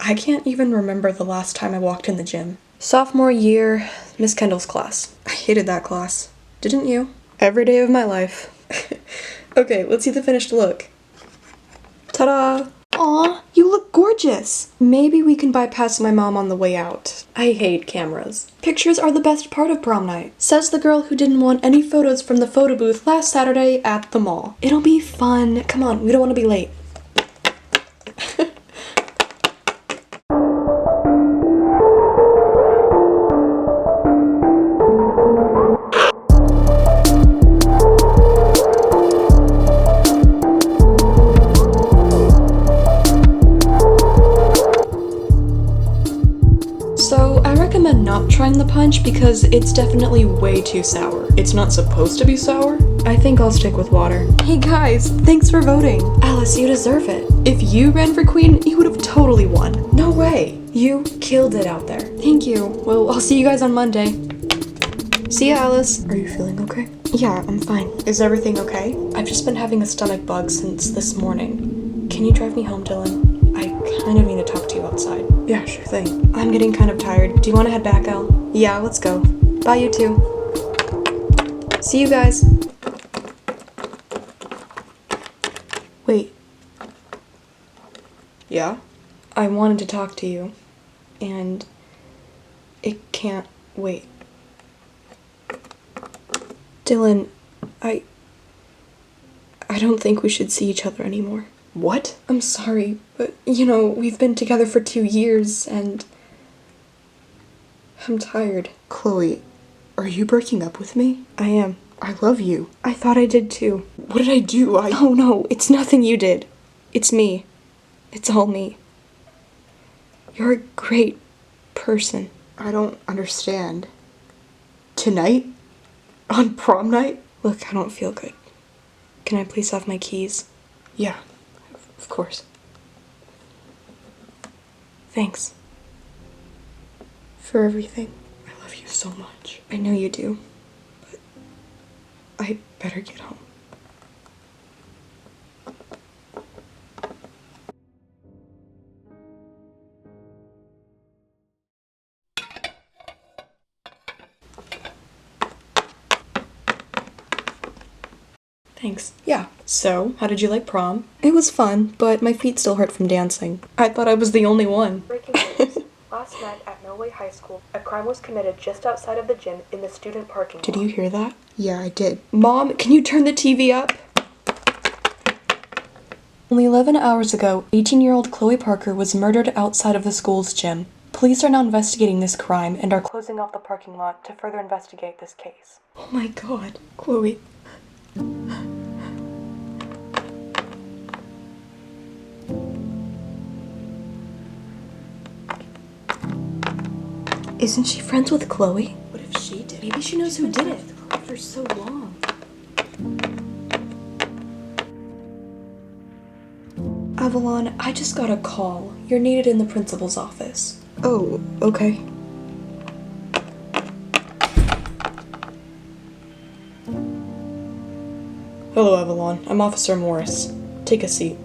I can't even remember the last time I walked in the gym. Sophomore year, Miss Kendall's class. I hated that class. Didn't you? Every day of my life. Okay, let's see the finished look. Ta-da! Aw, you look gorgeous! Maybe we can bypass my mom on the way out. I hate cameras. Pictures are the best part of prom night, says the girl who didn't want any photos from the photo booth last Saturday at the mall. It'll be fun. Come on, we don't want to be late. So, I recommend not trying the punch because it's definitely way too sour. It's not supposed to be sour? I think I'll stick with water. Hey guys, thanks for voting. Alice, you deserve it. If you ran for queen, you would have totally won. No way. You killed it out there. Thank you. Well, I'll see you guys on Monday. See ya, Alice. Are you feeling okay? Yeah, I'm fine. Is everything okay? I've just been having a stomach bug since this morning. Can you drive me home, Dylan? I kind of need to talk to you outside. Yeah, sure thing. I'm getting kind of tired. Do you want to head back, Elle? Yeah, let's go. Bye, you two. See you guys. Wait. Yeah? I wanted to talk to you, and it can't wait. Dylan, I don't think we should see each other anymore. What? I'm sorry, but, you know, we've been together for 2 years, and I'm tired. Chloe, are you breaking up with me? I am. I love you. I thought I did too. What did I do? Oh no, it's nothing you did. It's me. It's all me. You're a great person. I don't understand. Tonight? On prom night? Look, I don't feel good. Can I please have my keys? Yeah. Of course. Thanks. For everything. I love you so much. I know you do. But I better get home. Thanks. Yeah. So, how did you like prom? It was fun, but my feet still hurt from dancing. I thought I was the only one. Breaking news. Last night at Millway High School, a crime was committed just outside of the gym in the student parking lot. Did you hear that? Yeah, I did. Mom, can you turn the TV up? Only 11 hours ago, 18-year-old Chloe Parker was murdered outside of the school's gym. Police are now investigating this crime and are closing off the parking lot to further investigate this case. Oh my god, Chloe. Isn't she friends with Chloe? What if she did? Maybe she knows who did it. For so long. Avalon, I just got a call. You're needed in the principal's office. Oh, okay. Hello, Avalon. I'm Officer Morris. Take a seat.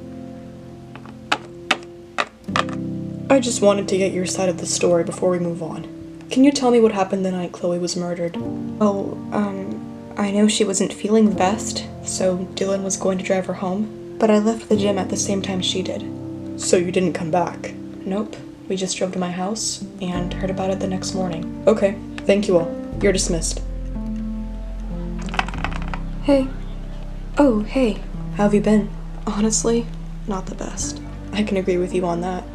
I just wanted to get your side of the story before we move on. Can you tell me what happened the night Chloe was murdered? Well, I know she wasn't feeling the best, so Dylan was going to drive her home, but I left the gym at the same time she did. So you didn't come back? Nope. We just drove to my house and heard about it the next morning. Okay. Thank you all. You're dismissed. Hey. Oh, hey. How have you been? Honestly, not the best. I can agree with you on that.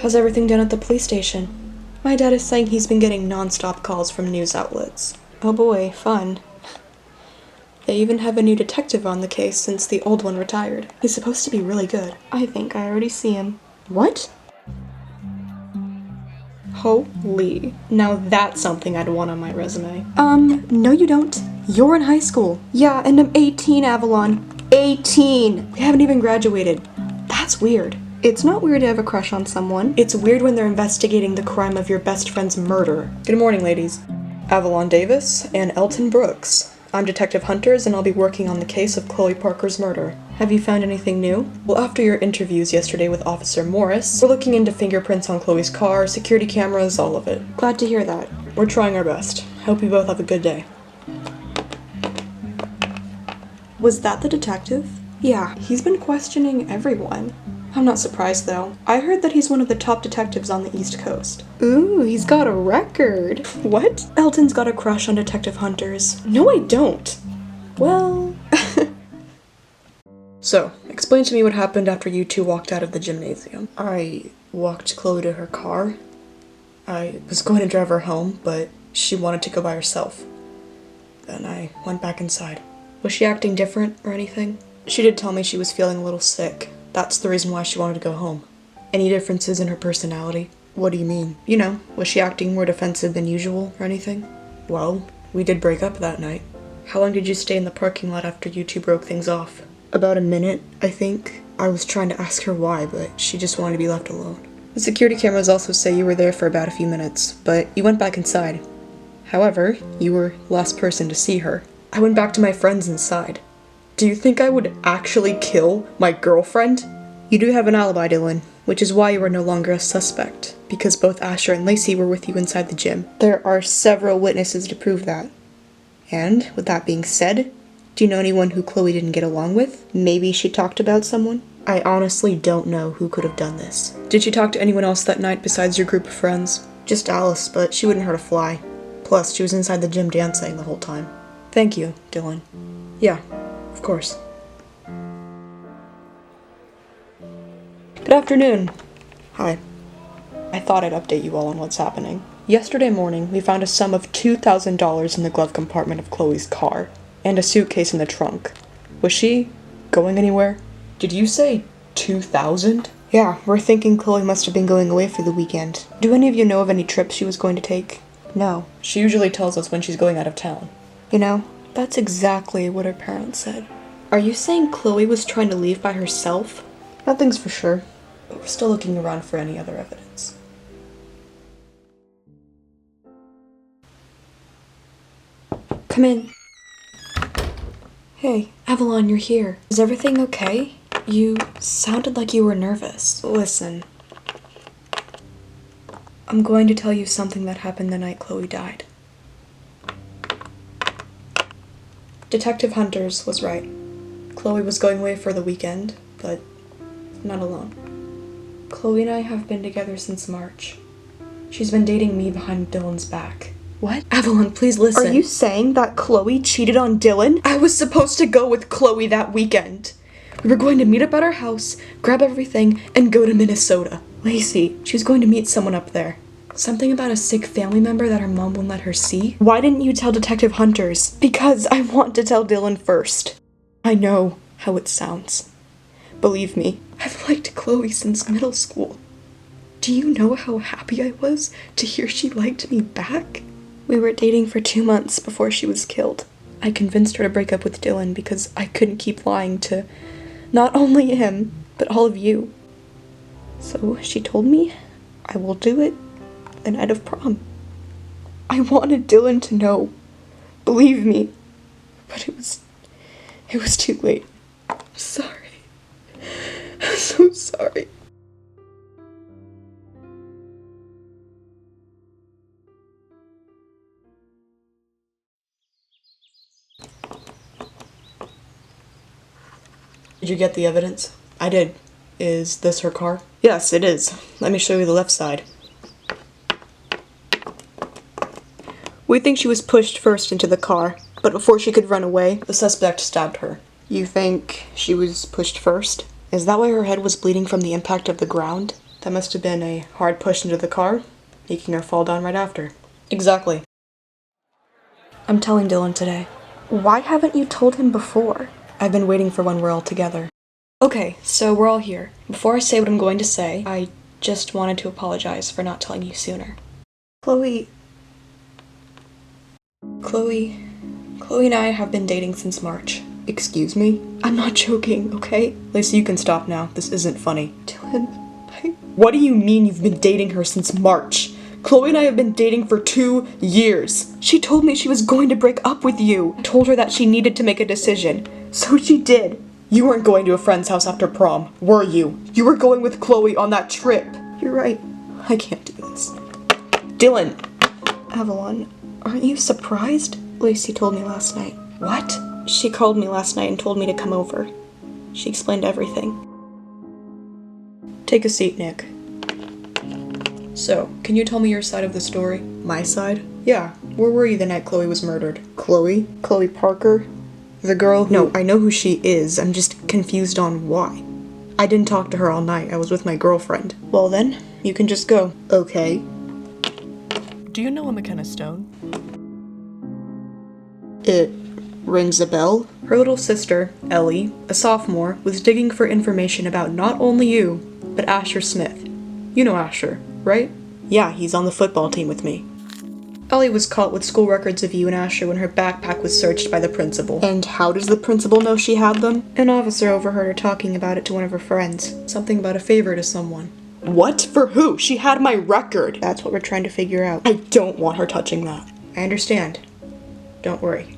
How's everything done at the police station? My dad is saying he's been getting non-stop calls from news outlets. Oh boy, fun. They even have a new detective on the case since the old one retired. He's supposed to be really good. I think I already see him. What? Holy. Now that's something I'd want on my resume. No you don't. You're in high school. Yeah, and I'm 18, Avalon. 18! We haven't even graduated. That's weird. It's not weird to have a crush on someone. It's weird when they're investigating the crime of your best friend's murder. Good morning, ladies. Avalon Davis and Elton Brooks. I'm Detective Hunters, and I'll be working on the case of Chloe Parker's murder. Have you found anything new? Well, after your interviews yesterday with Officer Morris, we're looking into fingerprints on Chloe's car, security cameras, all of it. Glad to hear that. We're trying our best. Hope you both have a good day. Was that the detective? Yeah, he's been questioning everyone. I'm not surprised though. I heard that he's one of the top detectives on the East Coast. Ooh, he's got a record. What? Elton's got a crush on detective hunters. No, I don't. Well... So, explain to me what happened after you two walked out of the gymnasium. I walked Chloe to her car. I was going to drive her home, but she wanted to go by herself. Then I went back inside. Was she acting different or anything? She did tell me she was feeling a little sick. That's the reason why she wanted to go home. Any differences in her personality? What do you mean? You know, was she acting more defensive than usual or anything? Well, we did break up that night. How long did you stay in the parking lot after you two broke things off? About a minute, I think. I was trying to ask her why, but she just wanted to be left alone. The security cameras also say you were there for about a few minutes, but you went back inside. However, you were the last person to see her. I went back to my friends inside. Do you think I would actually kill my girlfriend? You do have an alibi, Dylan, which is why you are no longer a suspect, because both Asher and Lacey were with you inside the gym. There are several witnesses to prove that. And, with that being said, do you know anyone who Chloe didn't get along with? Maybe she talked about someone? I honestly don't know who could have done this. Did she talk to anyone else that night besides your group of friends? Just Alice, but she wouldn't hurt a fly. Plus, she was inside the gym dancing the whole time. Thank you, Dylan. Yeah, of course. Good afternoon. Hi. I thought I'd update you all on what's happening. Yesterday morning, we found a sum of $2,000 in the glove compartment of Chloe's car, and a suitcase in the trunk. Was she going anywhere? Did you say 2,000? Yeah, we're thinking Chloe must have been going away for the weekend. Do any of you know of any trips she was going to take? No. She usually tells us when she's going out of town. You know, that's exactly what her parents said. Are you saying Chloe was trying to leave by herself? Nothing's for sure, but we're still looking around for any other evidence. Come in. Hey, Avalon, you're here. Is everything okay? You sounded like you were nervous. Listen. I'm going to tell you something that happened the night Chloe died. Detective Hunters was right. Chloe was going away for the weekend, but not alone. Chloe and I have been together since March. She's been dating me behind Dylan's back. What? Avalon, please listen. Are you saying that Chloe cheated on Dylan? I was supposed to go with Chloe that weekend. We were going to meet up at our house, grab everything, and go to Minnesota. Lacey, she was going to meet someone up there. Something about a sick family member that her mom wouldn't let her see? Why didn't you tell Detective Hunters? Because I want to tell Dylan first. I know how it sounds. Believe me, I've liked Chloe since middle school. Do you know how happy I was to hear she liked me back? We were dating for 2 months before she was killed. I convinced her to break up with Dylan because I couldn't keep lying to not only him, but all of you. So she told me I will do it the night of prom. I wanted Dylan to know. Believe me. But it was too late. I'm sorry. I'm so sorry. Did you get the evidence? I did. Is this her car? Yes, it is. Let me show you the left side. We think she was pushed first into the car, but before she could run away, the suspect stabbed her. You think she was pushed first? Is that why her head was bleeding from the impact of the ground? That must have been a hard push into the car, making her fall down right after. Exactly. I'm telling Dylan today. Why haven't you told him before? I've been waiting for when we're all together. Okay, so we're all here. Before I say what I'm going to say, I just wanted to apologize for not telling you sooner. Chloe and I have been dating since March. Excuse me? I'm not joking, okay? Lacey, you can stop now. This isn't funny. Dylan, What do you mean you've been dating her since March? Chloe and I have been dating for 2 years. She told me she was going to break up with you. I told her that she needed to make a decision. So she did. You weren't going to a friend's house after prom, were you? You were going with Chloe on that trip. You're right. I can't do this. Dylan! Avalon, aren't you surprised? Lacey told me last night. What? She called me last night and told me to come over. She explained everything. Take a seat, Nick. So, can you tell me your side of the story? My side? Yeah. Where were you the night Chloe was murdered? Chloe? Chloe Parker? The girl who— No, I know who she is. I'm just confused on why. I didn't talk to her all night. I was with my girlfriend. Well then, you can just go. Okay. Do you know a McKenna Stone? It rings a bell. Her little sister, Ellie, a sophomore, was digging for information about not only you, but Asher Smith. You know Asher, right? Yeah, he's on the football team with me. Ellie was caught with school records of you and Asher when her backpack was searched by the principal. And how does the principal know she had them? An officer overheard her talking about it to one of her friends. Something about a favor to someone. What? For who? She had my record! That's what we're trying to figure out. I don't want her touching that. I understand. Don't worry.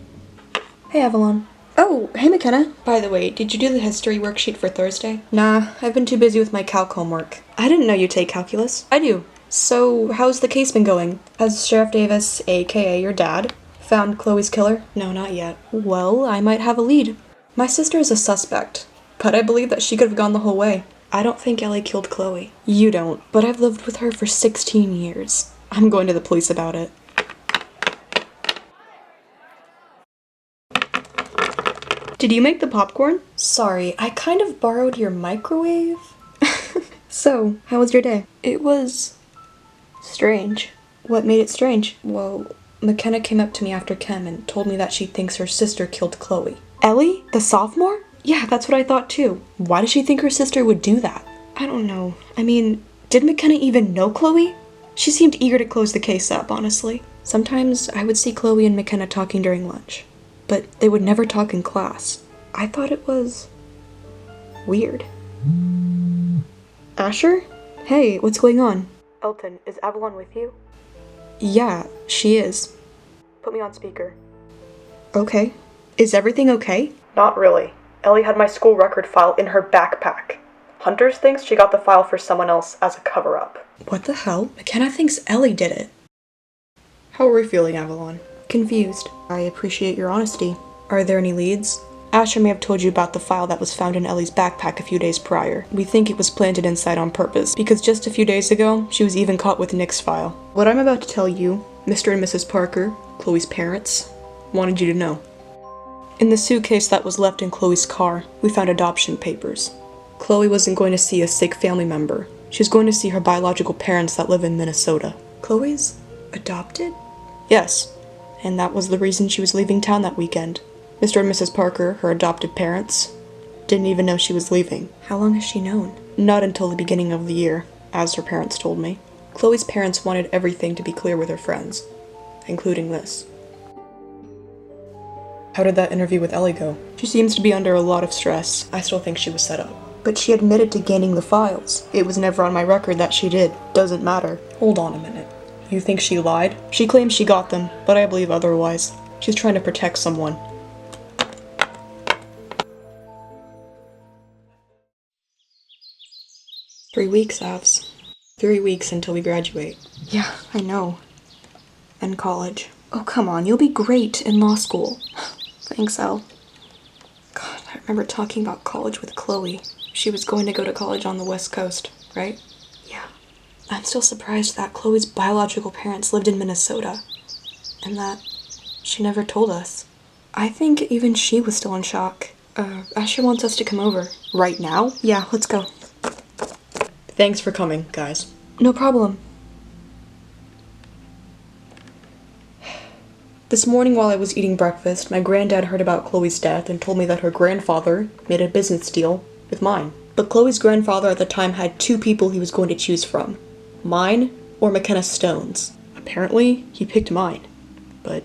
Hey, Avalon. Oh, hey, McKenna. By the way, did you do the history worksheet for Thursday? Nah, I've been too busy with my calc homework. I didn't know you take calculus. I do. So, how's the case been going? Has Sheriff Davis, aka your dad, found Chloe's killer? No, not yet. Well, I might have a lead. My sister is a suspect, but I believe that she could have gone the whole way. I don't think Ellie killed Chloe. You don't, but I've lived with her for 16 years. I'm going to the police about it. Did you make the popcorn? Sorry, I kind of borrowed your microwave. So, how was your day? It was strange. What made it strange? Well, McKenna came up to me after chem and told me that she thinks her sister killed Chloe. Ellie? The sophomore? Yeah, that's what I thought too. Why does she think her sister would do that? I don't know. I mean, did McKenna even know Chloe? She seemed eager to close the case up, honestly. Sometimes I would see Chloe and McKenna talking during lunch, but they would never talk in class. I thought it was weird. Asher? Hey, what's going on? Elton, is Avalon with you? Yeah, she is. Put me on speaker. Okay. Is everything okay? Not really. Ellie had my school record file in her backpack. Hunters thinks she got the file for someone else as a cover-up. What the hell? McKenna thinks Ellie did it. How are we feeling, Avalon? Confused. I appreciate your honesty. Are there any leads? Asher may have told you about the file that was found in Ellie's backpack a few days prior. We think it was planted inside on purpose, because just a few days ago, she was even caught with Nick's file. What I'm about to tell you, Mr. and Mrs. Parker, Chloe's parents, wanted you to know. In the suitcase that was left in Chloe's car, we found adoption papers. Chloe wasn't going to see a sick family member. She was going to see her biological parents that live in Minnesota. Chloe's adopted? Yes, and that was the reason she was leaving town that weekend. Mr. and Mrs. Parker, her adopted parents, didn't even know she was leaving. How long has she known? Not until the beginning of the year, as her parents told me. Chloe's parents wanted everything to be clear with her friends, including this. How did that interview with Ellie go? She seems to be under a lot of stress. I still think she was set up. But she admitted to gaining the files. It was never on my record that she did. Doesn't matter. Hold on a minute. You think she lied? She claims she got them, but I believe otherwise. She's trying to protect someone. "3 weeks, Avs. 3 weeks until we graduate." Yeah, I know. And college. Oh, come on, you'll be great in law school. Thanks, Al. God, I remember talking about college with Chloe. She was going to go to college on the West Coast, right? Yeah. I'm still surprised that Chloe's biological parents lived in Minnesota, and that she never told us. I think even she was still in shock. Asher wants us to come over. Right now? Yeah, let's go. Thanks for coming, guys. No problem. This morning while I was eating breakfast, my granddad heard about Chloe's death and told me that her grandfather made a business deal with mine. But Chloe's grandfather at the time had 2 people he was going to choose from. Mine or McKenna Stone's. Apparently, he picked mine. But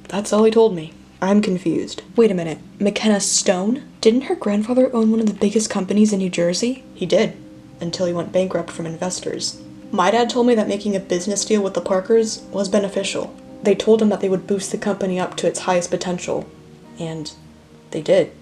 that's all he told me. I'm confused. Wait a minute. McKenna Stone? Didn't her grandfather own one of the biggest companies in New Jersey? He did. Until he went bankrupt from investors. My dad told me that making a business deal with the Parkers was beneficial. They told him that they would boost the company up to its highest potential. And they did.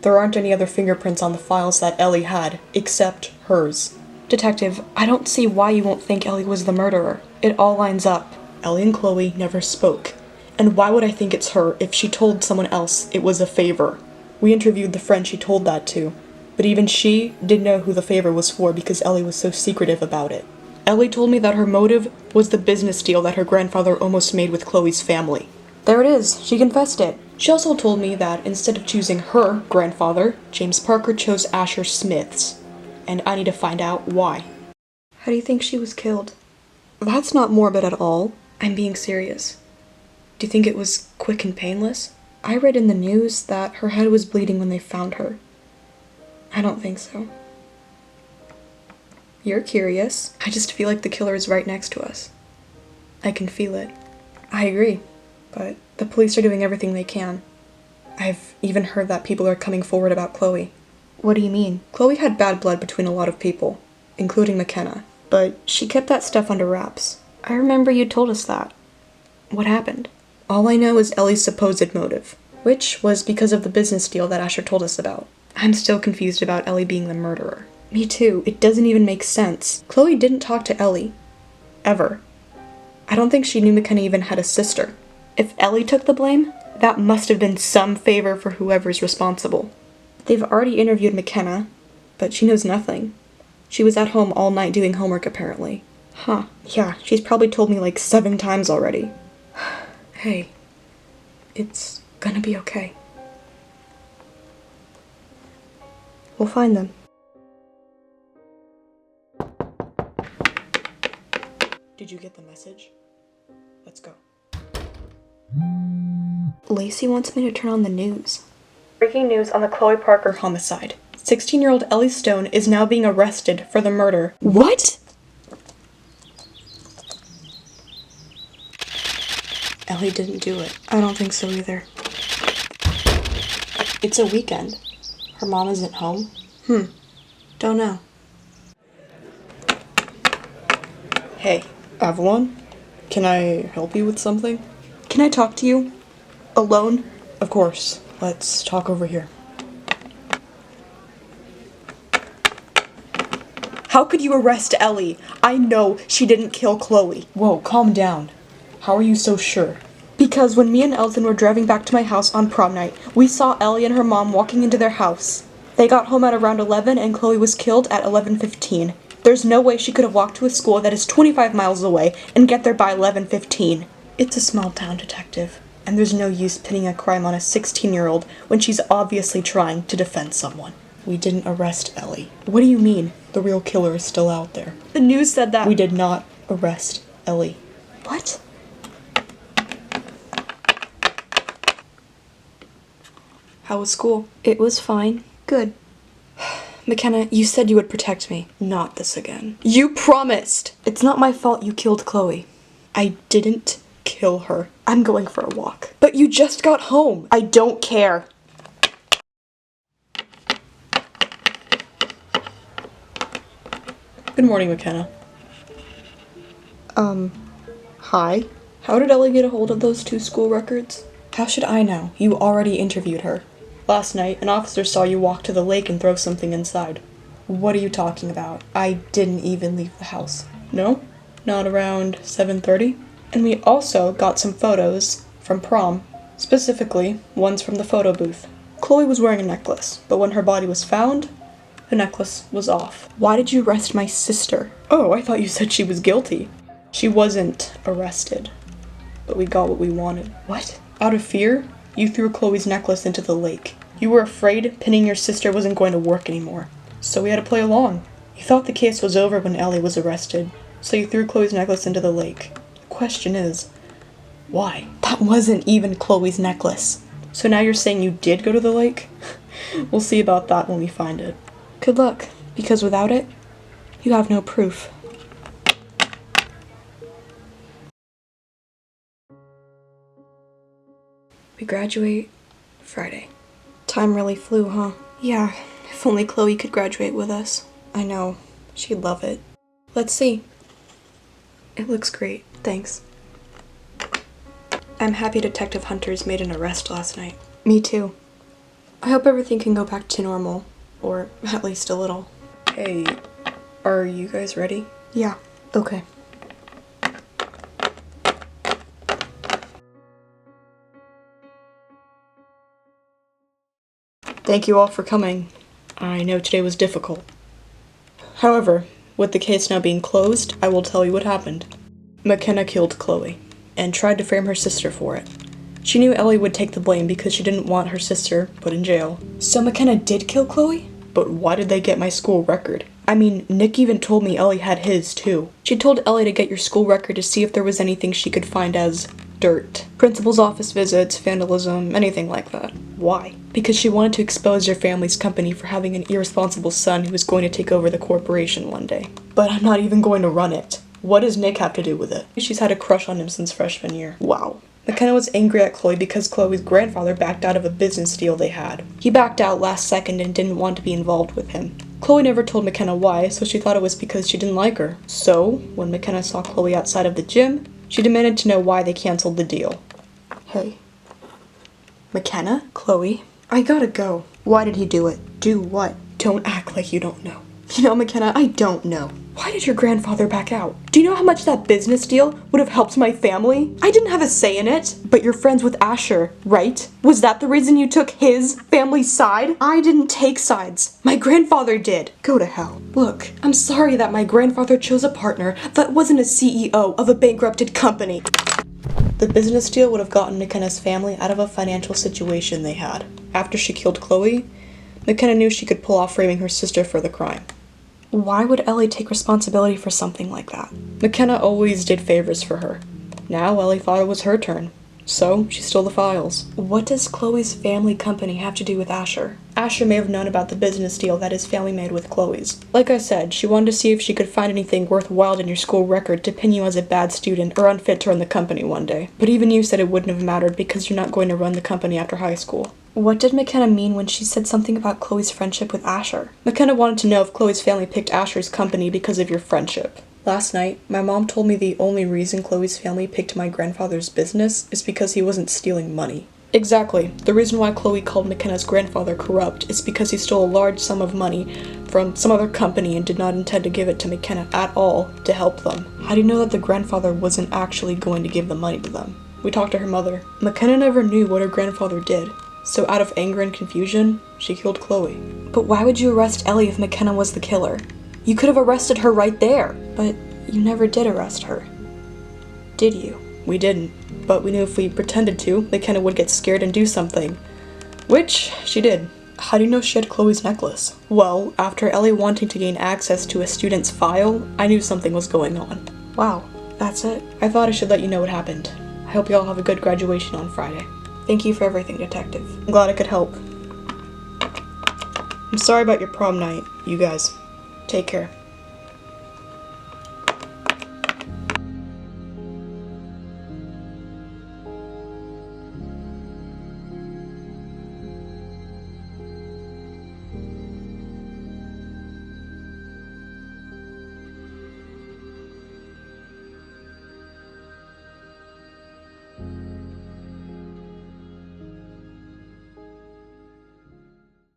There aren't any other fingerprints on the files that Ellie had, except hers. Detective, I don't see why you won't think Ellie was the murderer. It all lines up. Ellie and Chloe never spoke. And why would I think it's her if she told someone else it was a favor? We interviewed the friend she told that to, but even she didn't know who the favor was for because Ellie was so secretive about it. Ellie told me that her motive was the business deal that her grandfather almost made with Chloe's family. There it is. She confessed it. She also told me that instead of choosing her grandfather, James Parker chose Asher Smith's. And I need to find out why. How do you think she was killed? That's not morbid at all. I'm being serious. Do you think it was quick and painless? I read in the news that her head was bleeding when they found her. I don't think so. You're curious. I just feel like the killer is right next to us. I can feel it. I agree, but the police are doing everything they can. I've even heard that people are coming forward about Chloe. What do you mean? Chloe had bad blood between a lot of people, including McKenna, but she kept that stuff under wraps. I remember you told us that. What happened? All I know is Ellie's supposed motive, which was because of the business deal that Asher told us about. I'm still confused about Ellie being the murderer. Me too. It doesn't even make sense. Chloe didn't talk to Ellie. Ever. I don't think she knew McKenna even had a sister. If Ellie took the blame, that must have been some favor for whoever's responsible. They've already interviewed McKenna, but she knows nothing. She was at home all night doing homework apparently. Huh. Yeah, she's probably told me like 7 times already. Hey, it's gonna be okay. We'll find them. Did you get the message? Let's go. Lacey wants me to turn on the news. Breaking news on the Chloe Parker homicide. 16-year-old Ellie Stone is now being arrested for the murder. What? Ellie didn't do it. I don't think so either. It's a weekend. Her mom isn't home. Don't know. Hey, Avalon? Can I help you with something? Can I talk to you? Alone? Of course. Let's talk over here. How could you arrest Ellie? I know she didn't kill Chloe. Whoa, calm down. How are you so sure? Because when me and Elton were driving back to my house on prom night, we saw Ellie and her mom walking into their house. They got home at around 11 and Chloe was killed at 11:15. There's no way she could have walked to a school that is 25 miles away and get there by 11:15. It's a small town, detective, and there's no use pinning a crime on a 16-year-old when she's obviously trying to defend someone. We didn't arrest Ellie. What do you mean? The real killer is still out there. The news said that. We did not arrest Ellie. What? How was school? It was fine. Good. McKenna, you said you would protect me. Not this again. You promised! It's not my fault you killed Chloe. I didn't kill her. I'm going for a walk. But you just got home. I don't care. Good morning, McKenna. Hi? How did Ellie get a hold of those 2 school records? How should I know? You already interviewed her. Last night, an officer saw you walk to the lake and throw something inside. What are you talking about? I didn't even leave the house. No? Not around 7:30? And we also got some photos from prom. Specifically, ones from the photo booth. Chloe was wearing a necklace, but when her body was found, the necklace was off. Why did you arrest my sister? Oh, I thought you said she was guilty. She wasn't arrested, but we got what we wanted. What? Out of fear, you threw Chloe's necklace into the lake. You were afraid pinning your sister wasn't going to work anymore, so we had to play along. You thought the case was over when Ellie was arrested, so you threw Chloe's necklace into the lake. The question is, why? That wasn't even Chloe's necklace. So now you're saying you did go to the lake? We'll see about that when we find it. Good luck, because without it, you have no proof. We graduate Friday. Time really flew, huh? Yeah, if only Chloe could graduate with us. I know. She'd love it. Let's see. It looks great, thanks. I'm happy Detective Hunters made an arrest last night. Me too. I hope everything can go back to normal. Or at least a little. Hey, are you guys ready? Yeah. Okay. Thank you all for coming. I know today was difficult. However, with the case now being closed, I will tell you what happened. McKenna killed Chloe, and tried to frame her sister for it. She knew Ellie would take the blame because she didn't want her sister put in jail. So McKenna did kill Chloe? But why did they get my school record? I mean, Nick even told me Ellie had his too. She told Ellie to get your school record to see if there was anything she could find as dirt. Principal's office visits, vandalism, anything like that. Why? Because she wanted to expose your family's company for having an irresponsible son who was going to take over the corporation one day. But I'm not even going to run it. What does Nick have to do with it? She's had a crush on him since freshman year. Wow. McKenna was angry at Chloe because Chloe's grandfather backed out of a business deal they had. He backed out last second and didn't want to be involved with him. Chloe never told McKenna why, so she thought it was because she didn't like her. So, when McKenna saw Chloe outside of the gym, she demanded to know why they canceled the deal. Hey. McKenna? Chloe. I gotta go. Why did he do it? Do what? Don't act like you don't know. You know, McKenna, I don't know. Why did your grandfather back out? Do you know how much that business deal would have helped my family? I didn't have a say in it. But you're friends with Asher, right? Was that the reason you took his family's side? I didn't take sides. My grandfather did. Go to hell. Look, I'm sorry that my grandfather chose a partner that wasn't a CEO of a bankrupted company. The business deal would have gotten McKenna's family out of a financial situation they had. After she killed Chloe, McKenna knew she could pull off framing her sister for the crime. Why would Ellie take responsibility for something like that? McKenna always did favors for her. Now Ellie thought it was her turn. So, she stole the files. What does Chloe's family company have to do with Asher? Asher may have known about the business deal that his family made with Chloe's. Like I said, she wanted to see if she could find anything worthwhile in your school record to pin you as a bad student or unfit to run the company one day. But even you said it wouldn't have mattered because you're not going to run the company after high school. What did McKenna mean when she said something about Chloe's friendship with Asher? McKenna wanted to know if Chloe's family picked Asher's company because of your friendship. Last night, my mom told me the only reason Chloe's family picked my grandfather's business is because he wasn't stealing money. Exactly. The reason why Chloe called McKenna's grandfather corrupt is because he stole a large sum of money from some other company and did not intend to give it to McKenna at all to help them. How do you know that the grandfather wasn't actually going to give the money to them? We talked to her mother. McKenna never knew what her grandfather did. So out of anger and confusion, she killed Chloe. But why would you arrest Ellie if McKenna was the killer? You could have arrested her right there. But you never did arrest her. Did you? We didn't. But we knew if we pretended to, McKenna would get scared and do something. Which she did. How do you know she had Chloe's necklace? Well, after Ellie wanting to gain access to a student's file, I knew something was going on. Wow, that's it? I thought I should let you know what happened. I hope you all have a good graduation on Friday. Thank you for everything, Detective. I'm glad I could help. I'm sorry about your prom night, you guys. Take care.